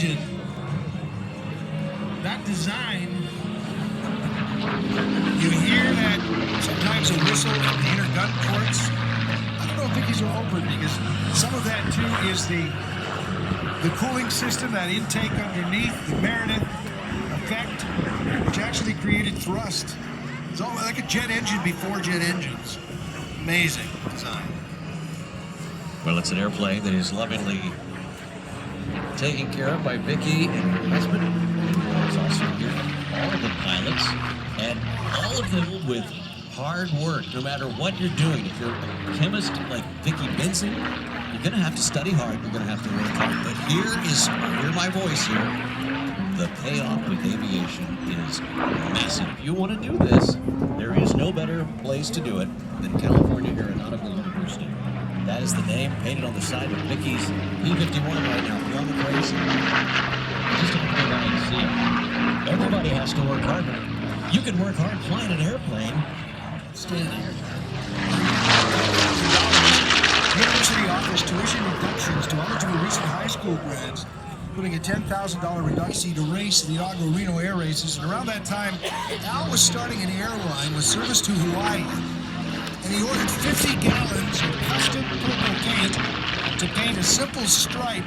engine, that design, you hear that sometimes a whistle from the inner gun ports. I don't know if Vicky's are open because some of that too is the cooling system, that intake underneath, the Meredith effect, which actually created thrust. It's all like a jet engine before jet engines. Amazing design. Well, it's an airplane that is lovingly taken care of by Vicky and her husband. It's also here all of the pilots, and all of them with hard work, no matter what you're doing. If you're a chemist like Vicky Benson, you're going to have to study hard. You're going to have to work hard. But hear my voice here. The payoff with aviation is massive. If you want to do this, there is no better place to do it than California Aeronautical University. That is the name painted on the side of Vicky's P-51 right now. Plum crazy. Just have to go down and see it. Everybody has to work hard. You can work hard flying an airplane. Standing. University offers tuition reductions to eligible recent high school grads, including a $10,000 reduction to race in the inaugural Reno Air Races. And around that time, Al was starting an airline with service to Hawaii. And he ordered 50 gallons of custom purple paint to paint a simple stripe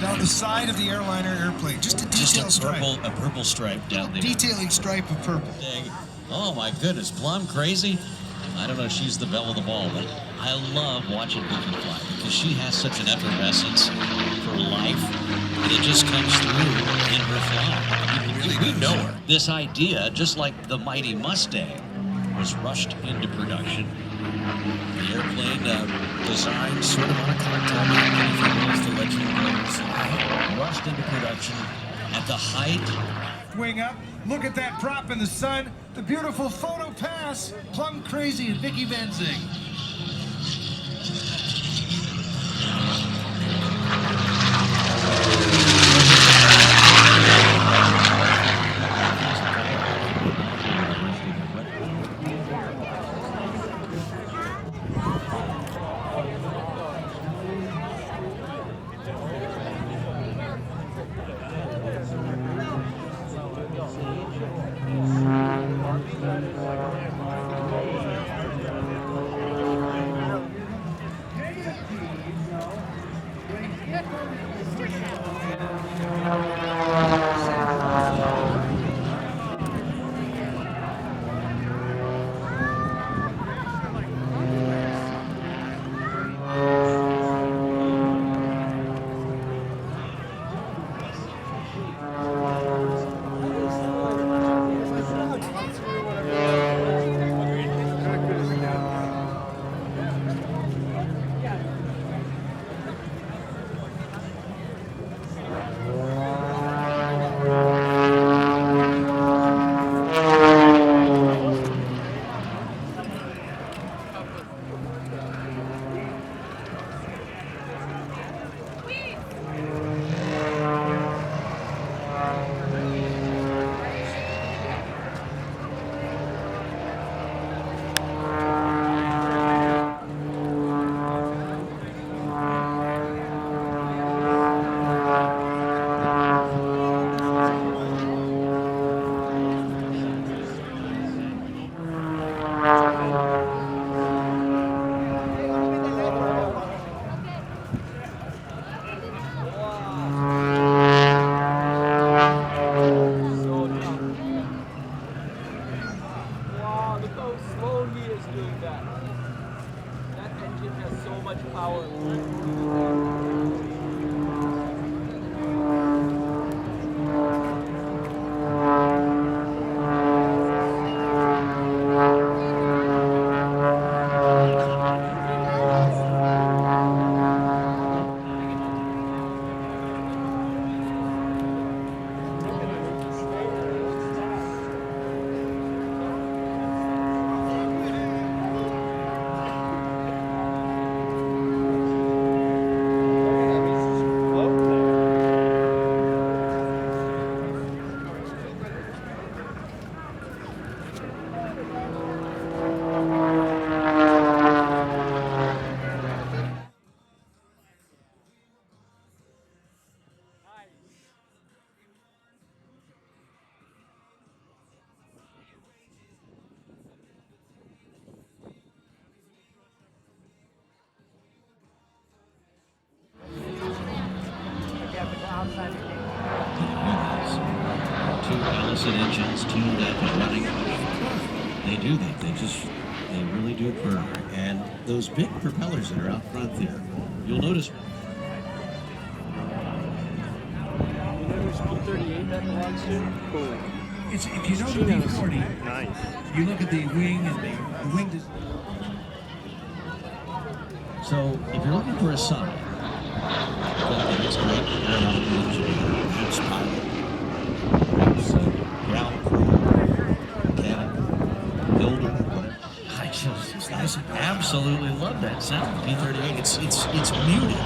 down the side of the airliner airplane. Just a detail stripe. A purple stripe down there. Detailing stripe of purple. Dang. Oh my goodness, Plum crazy? I don't know if she's the belle of the ball, but I love watching Vicky fly because she has such an effervescence for life, and it just comes through in her fly. We know her. This idea, just like the mighty Mustang, was rushed into production. The airplane designed sort of on a cocktail napkin, if you will, as the legend goes. Rushed into production at the height. Wing up, look at that prop in the sun. The beautiful photo pass. Plum crazy and Vicky Benzing. decent engines tuned up and running. They do. They really do purr. And those big propellers that are out front there, you'll notice. You know who's 38 that belongs to? Cool. It's, if you know the B-40, Nice. you look at the wing and the wing design. So if you're looking for a sign, it's great. Aeronautical engineer, ship's pilot, ground crew, mechanic, builder, whatever. I just absolutely love that sound. P-38. It's muted.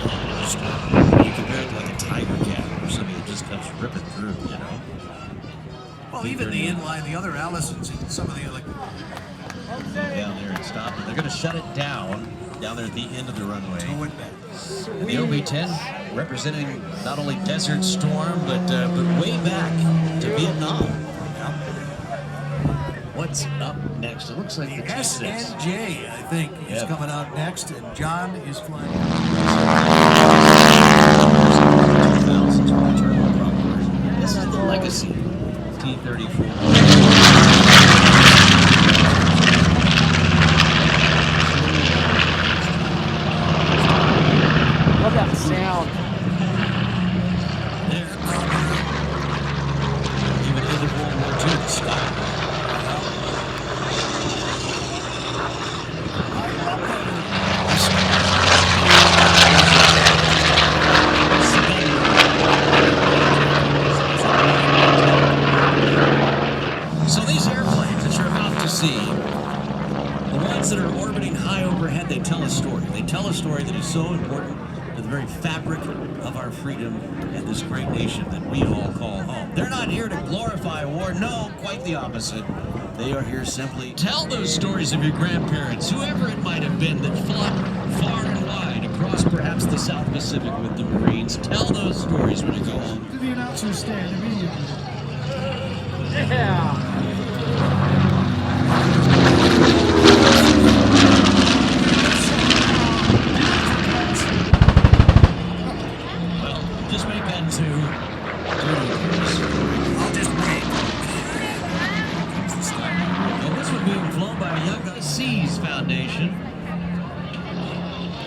You compare it to like a Tiger Cat or something that just comes ripping through, you know. Well, even the inline, the other Allisons, and some of the other. Down there and stop it. They're going to shut it down there at the end of the runway. The OB-10 representing not only Desert Storm, but way back to Vietnam. What's up next? It looks like the SNJ, I think, is coming out next, and John is flying. This is the legacy T-34. Love that sound. There. Even in the World War II, the sky. So these airplanes that you're about to see, the ones that are orbiting high overhead, they tell a story. They tell a story that is so important to the very fabric of our freedom and this great nation that we all call home. They're not here to glorify war. No, quite the opposite. They are here simply tell those stories of your grandparents, whoever it might have been that fought far and wide across perhaps the South Pacific with the Marines. Tell those stories when you go home. To the announcers stand immediately. Yeah. Well, just make that two. I'll just wait. And this one being flown by a young Seas Foundation.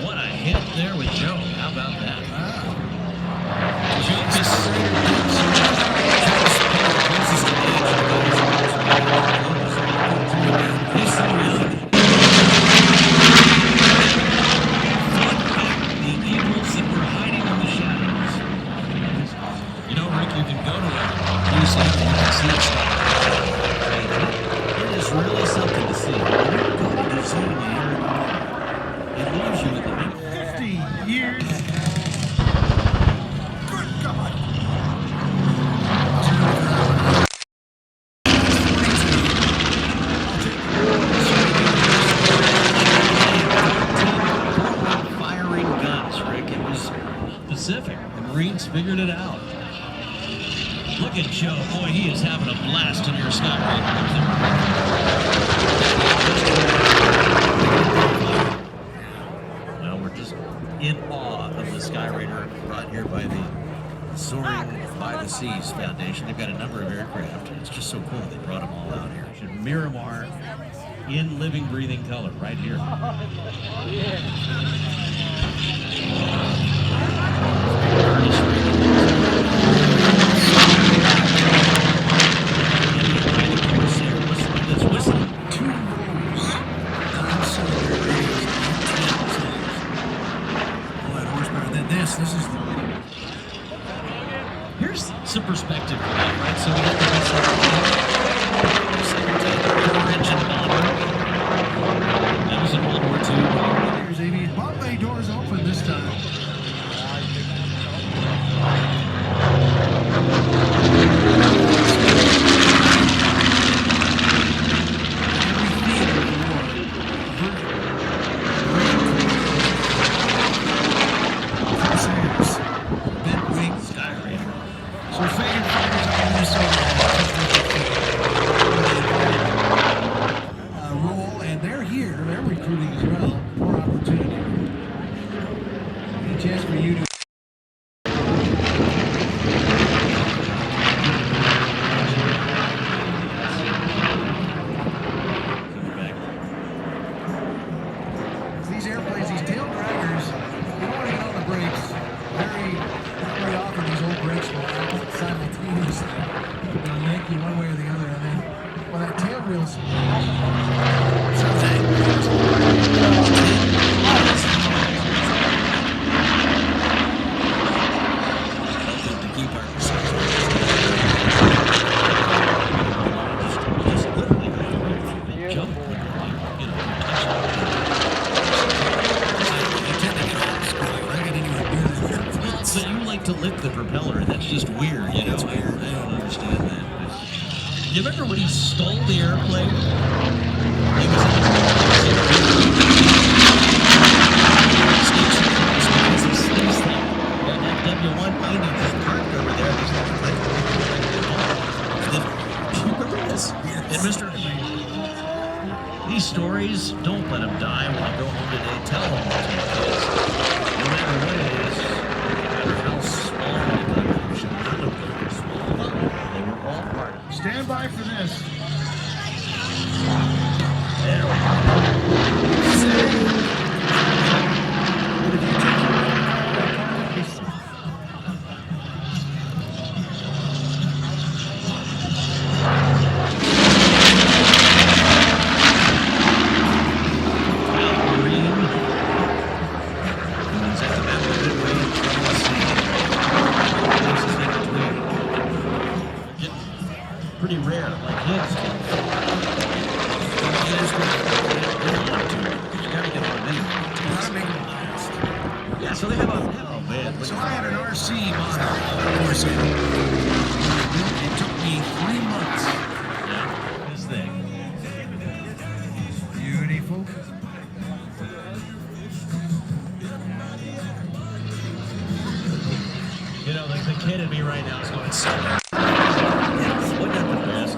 What a hit there with Joe. How about that? Joe It is really something to see. You're seeing the air. It leaves you with a 50 years. Good God. firing guns, Rick. It was Pacific. The Marines figured it out. Look at Joe. Boy, he is having a blast in your sky right now. We're just in awe of the Sky Raider brought here by the Soaring by the Seas Foundation. They've got a number of aircraft. It's just so cool they brought them all out here. Miramar in living, breathing color right here. This is the Here's some perspective for that, right? So we got the engine bomber. That was in World War II. Here's Aviation. Bombay doors open this time. Roll, and they're here. They're recruiting as well. More opportunity. A chance for you to. these airplanes, these tail draggers, you don't want to get on the brakes. Very often these old brakes will act simultaneously. They'll yank you one way or the other, and then when that tail wheel's to keep our jump. So you like to lick the propeller, and that's just weird, you know? It's weird. I don't understand that. You remember when he stole the airplane? He was and that W-190 just parked over there. Remember this? And Mr. These stories, don't let them die when you go home today. Tell them to your kids. No matter what it is, no matter how small it is, you should not have put it small. They were all part of it. stand by for this. There we go. Pretty rare, like his. You gotta get on a minute. You gotta make them last. Yeah, so they have a. Oh man. So I had an RC monitor, of course. It took me 3 months. Yeah, this thing. Beautiful. You know, like the kid in me right now is going so bad. Wasn't that the best?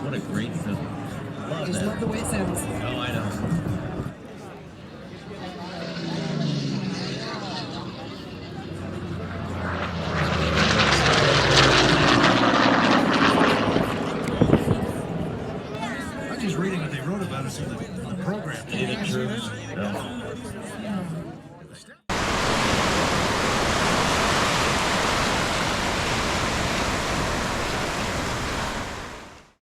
What a great film. Love I just that. love the way it sounds. Oh, I know. I'm just reading what they wrote about us in the program. Anything true? No. Step